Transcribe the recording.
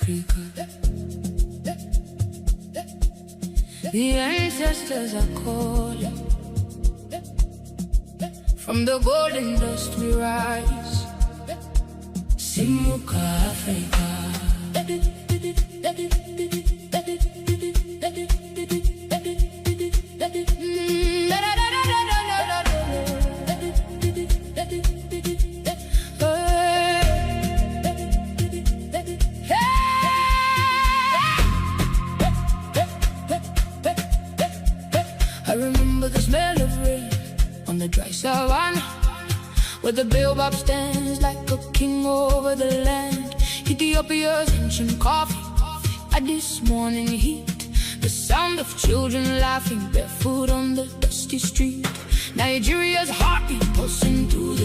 Africa. The ancestors are calling. From the golden dust we rise. Simuka Africa. I remember the smell of rain on the dry savannah, where the baobab stands like a king over the land. Ethiopia's ancient coffee, at this morning heat, the sound of children laughing barefoot on the dusty street. Nigeria's heartbeat pulsing through the